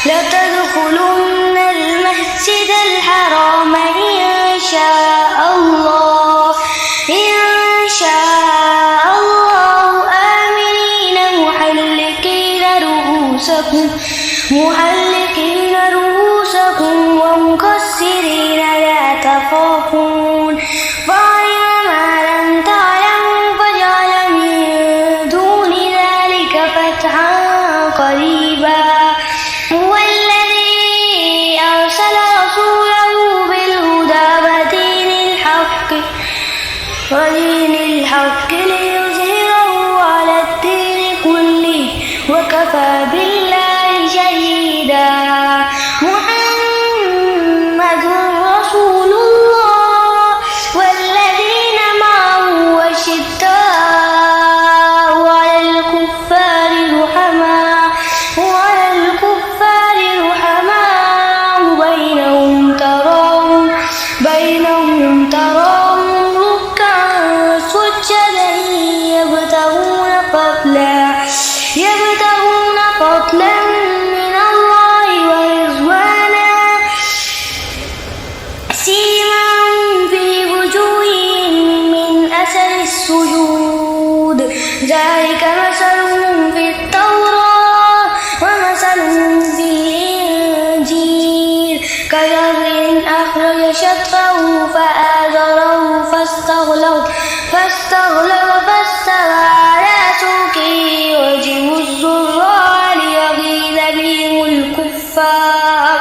لتدخلن المسجد الحرام إن شاء الله آمنين محلقين رؤوسكم ومقصرين لا تخافون فعلم ما لم تعلموا فجعل من دون ذلك فتحا قريبا هو الذي أرسل رسوله بالهدى ودين الحق ليظهره على الدين كله وكفى بالله شهيدا محمد رسول الله والذين معه أشداء على الكفار رحماء بينهم تراهم ركعا سجدا يبتغون فضلا من الله ورضوانا سيماهم في وجوههم من أثر السجود ذلك مثلهم في التوراة ومثلهم في الإنجيل كزرع أخرج شطأه فآزره فاستغلظ فاستوى على سوقه يعجب الزراع ليغيظ بهم الكفار